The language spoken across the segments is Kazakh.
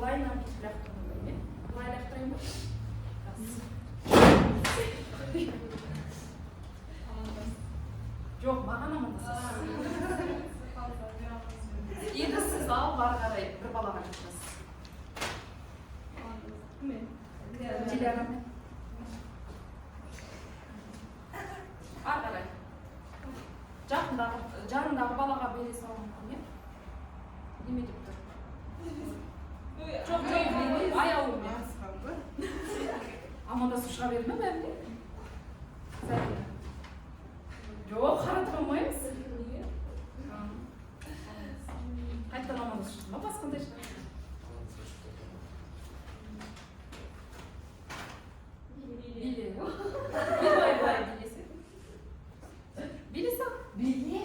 былай лақтырмын. Былай лақтырайын ба? Жоқ, маған амандасасыз. Енді сіз ал бар қарай бір балаға жатасыз. Диляра. Ар қарай. Жанындағы балаға бере салыңыз, не? Неме деп тұр? Жоқ, аяуымен. Амандасып шыға берді ме бәріне? Жоқ, қаратып алмаймыз. Қайттан амандасып шықты ма? Басқандай шығар. Биле. Биле. Билесе? Биле.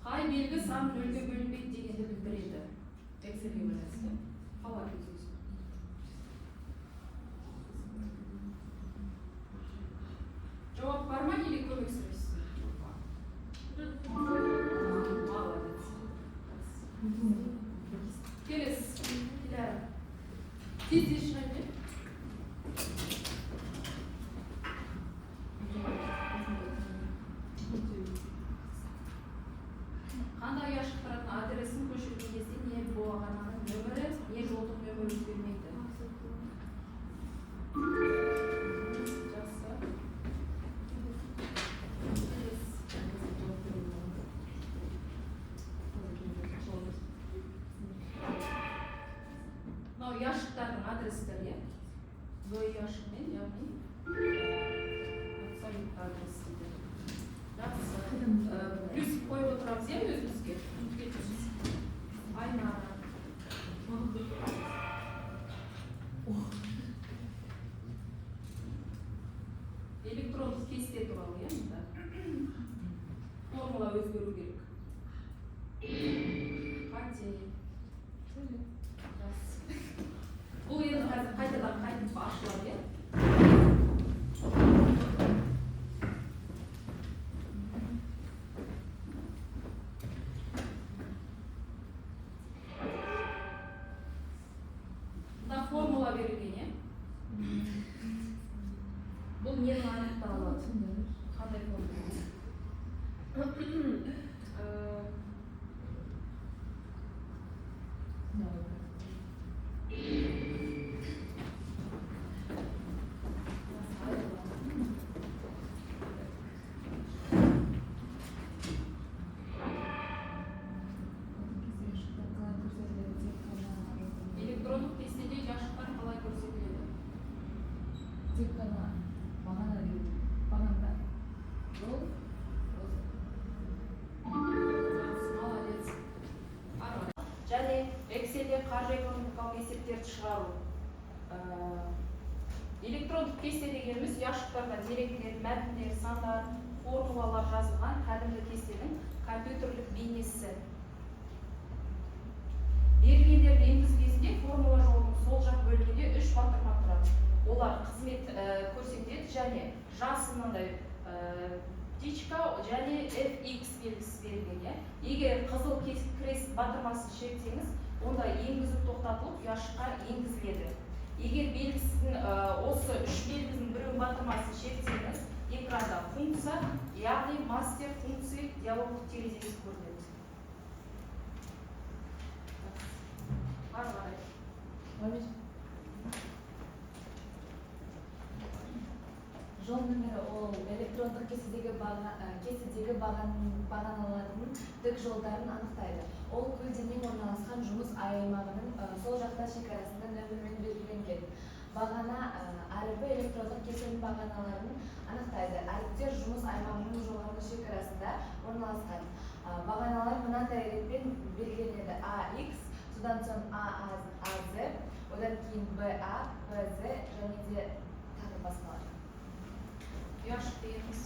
Қай белгі сан нөлге бөлінбейді дегенді білдіреді. Экселге байланысты. Қалай өтесіз? Жауап бар ма, или көмек сұрайсыз? Молодец. Келесі. Диляра. Тез шығайын бе? Қандай ұяшық тұратын адресін көшірген кезде не болғанының нөмірі, не жолдың нөмірі өзгермейді. Жақсы. Мынау ұяшықтардың адрестері, Б ұяшығымен, яғни абсолютті адрес дейді. Жақсы. Плюс қойып отырамыз, иә, өзімізге? Айнара. Электрондық кесте туралы, иә, мұнда? Формула өзгеру керек. Қате. Бұл енді қазір қайтадан қайтып ашылады, иә? Формула берілген, е? Бұл нені анықта алады? Қандай формула? Электрондық кестеде ұяшықтар қалай көрсетіледі? Тек қана бағана дейді. Бағанда. Жол. Молодец. Және Excel'де қаржы экономикалық есептерді шығару. Электрондық кесте дегеніміз ұяшықтарда деректер, мәтіндер, сандар, формулалар жазылған кәдімгі кестенің компьютерлік бейнесі. Берілгендерді енгізу кезінде формула жолының сол жақ бөлігінде 3 батырма тұрады. Олар қызмет көрсетеді және жасы мынандай птичка және fx белгісі берілген. Егер қызыл крест батырмасын шертсеңіз, онда енгізу тоқтатылып, ұяшыққа енгізіледі. Егер белгісінің осы 3 белгісінің біреуін батырмасын шертсеңіз, экранда функция, яғни мастер функция диалогтық терезесі көрінеді. Жол нөмірі ол электрондық кестедегі бағаналардың тік жолдарын анықтайды. Ол көлденең орналасқан жұмыс аймағының сол жақта шекарасында нөмірмен белгіленген. Бағана әріпі электрондық кестенің бағаналарын анықтайды. Әріптер жұмыс аймағының жоғарғы шекарасында орналасқан. Бағаналар мынадай ретпен белгіленеді. AX, содан соң AZ, одан кейін BA, BZ және де тағы басқалар. Ұяшық дегеніміз.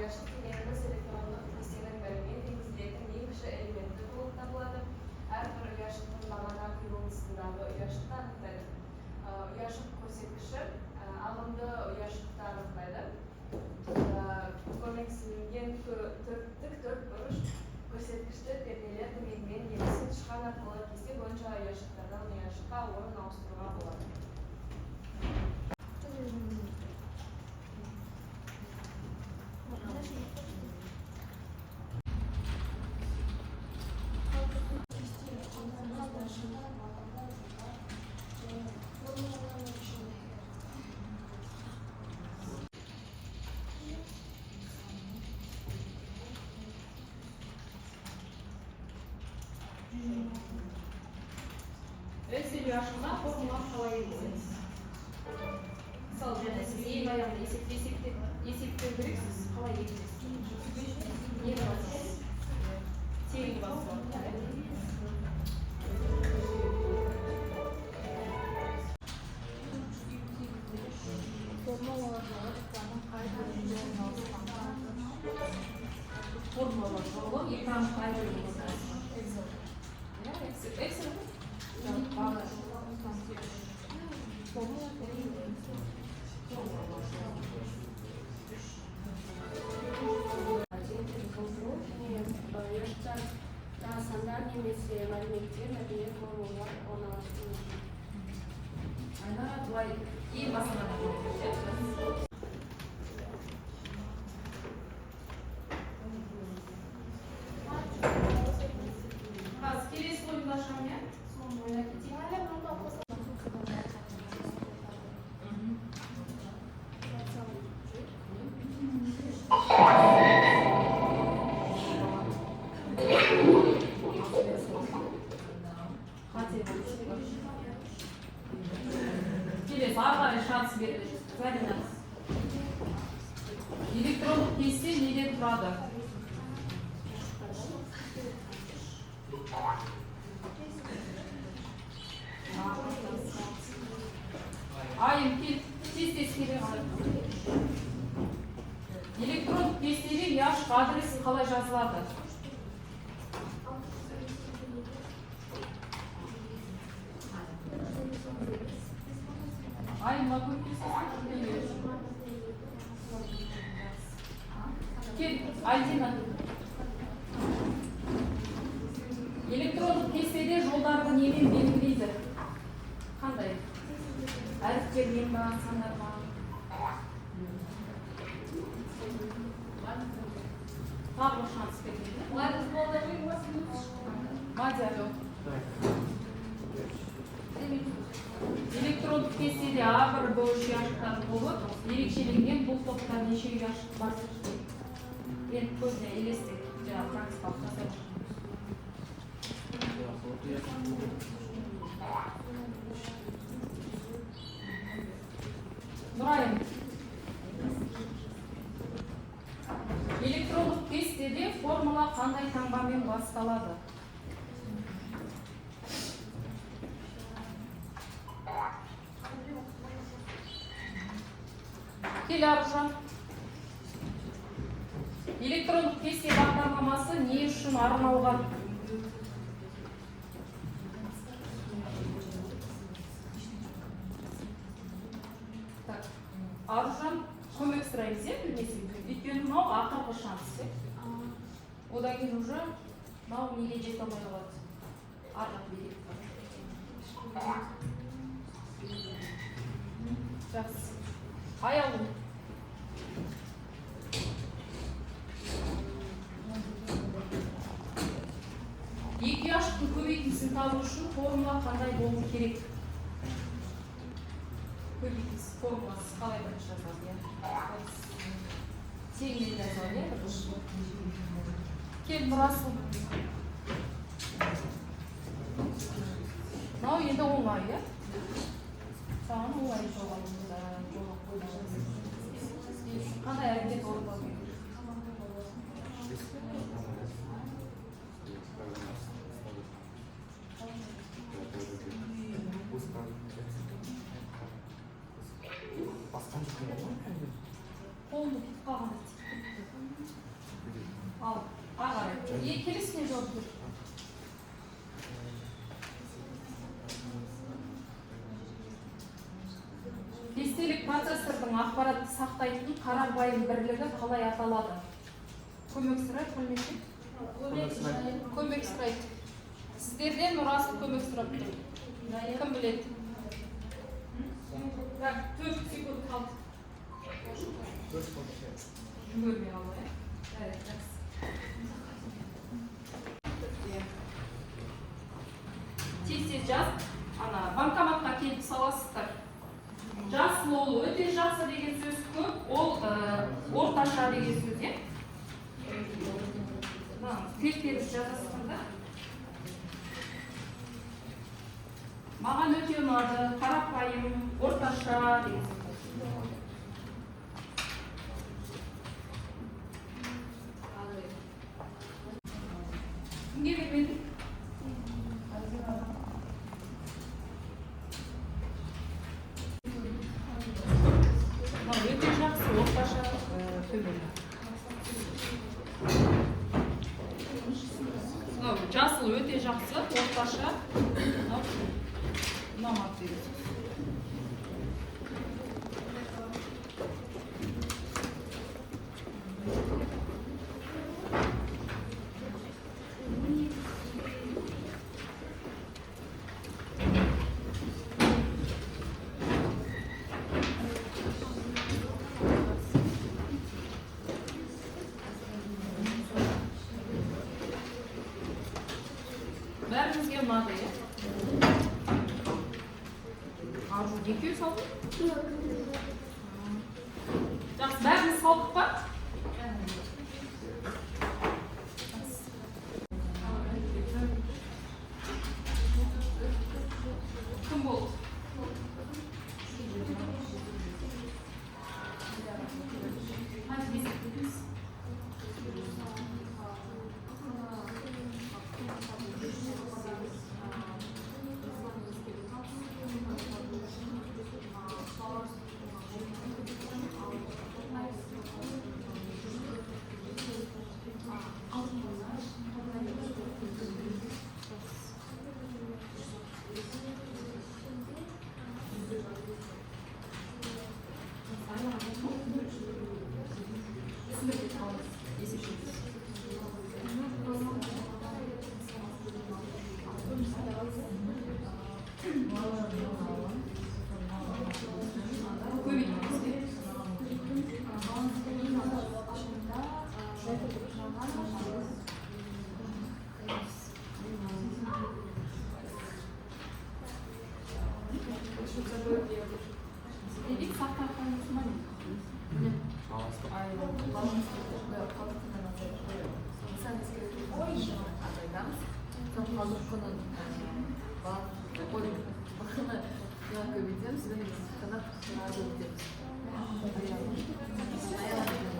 ұяшық дегеніміз электрондық кестенің бөліміне енгізілетін ең кіші элементі болып табылады. Әрбір ұяшықтың бағана қиылысындағы ұяшықты анықтайды. Ұяшық көрсеткіші ағымды ұяшықты анықтайды. Көмексізілген тік төртбұрыш көрсеткішті пернелер көмегімен немесе тышқан арқылы кесте бойынша ұяшықтардан ұяшыққа орын ауыстыруға болады. Excel ұяшығына формуланы қалай енгіземіз? Мысалы, және сіз ең аяғында есептеу керексіз, қалай енгізесіз? Не басыңыз? Тең басыңыз. Формула жолы экранның қай бөлігінде? Excel. Sanlar немесе мәліметтер мәтінге формулалар орналастыру. Айнара былай ең басына қазір келесі ойынды ашамын, иә? Соны ойнап кетейік. Келесі ары қарай шанс береді. Зарина. Электрондық кесте неден тұрады? Айым кел, тез келе қарай. Электрондық кестеде ұяшық адресі қалай жазылады? Айым мақұл кел, Альдина. Электрондық кестеде жолдарды немен белгілейді? Қандай? Әріптермен ба, сандар ма? Тағы бір шанс берейін. Мадия. Электрондық кестеде А1 бөлшек ұяшықтан болып, ерекшеленген бұл топта неше ұяшық бар? Енді көзіне елестік, практикалық жасап. Нұрайым. Электрондық кестеде формула қандай таңбамен басталады? Кел Аружан. Электрондық кесте бағдарламасы не үшін арналған? Аружан көмек сұраймыз, е, білмесең. Өйткені мынау ақырғы шанс. Одан кейін уже мынау неге жете алмай қалады. Арғат берейік. Жақсы. Аяулым. Екі ұяшықтың көбейтіндісін табу үшін формула қандай болу керек? Көбейтіндісі формуласы қалай бірінші жазады? Теңмен жазады, кел бұрасыл. Мынау енді оңай, е? Саған оңай жоғалымда жолақ қойды. Қандай әрекет орындау керек? Қолды қалғанда Ал, ағарай. Келесіне жауап бер. Кестелік процессордың ақпаратты сақтайтын қарапайым бірлігі қалай аталады? Көмек сұрайды, білмейсің? Көмек сұрайды. Сіздерден Нұрасыл көмек сұрап тұр. Кім біледі? 4 секунд қалды. Көрмей алды, тез жаз. Банкоматқа келіп саласыздар. Жасыл ол өте жақсы деген сөз көп, ол орташа деген сөз, е? Тез жазасыздар да. Маған өте ұнады, қарапайым, орташа деген сөз. Кімге бермедің? Өте жақсы, орташа төмен. Жасыл өте жақсы, орташа ұнамады деген сөз. Бәрімізге ұнады, е? Аржу, екеу салдың? Жақсы, бәріміз салдық па? Кім болды?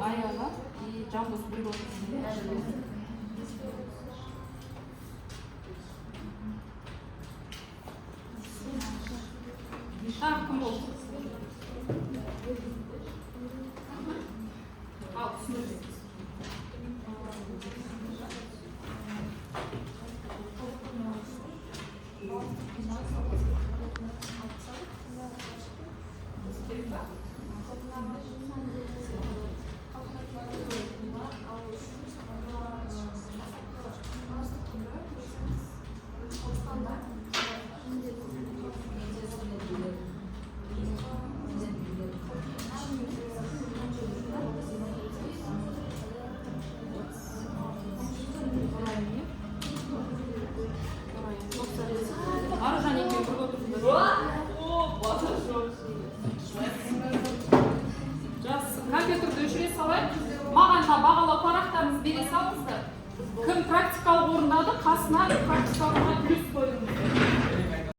Аяға и жамбыз бір болсын. Кім болды? Ал, түсіндірсіз. Компьютерді өшіре салайық. Маған бағалау парақтарыңызды бере салыңыздар. Кім практикалық орындады, қасына практикаларға плюс қойыңыздар.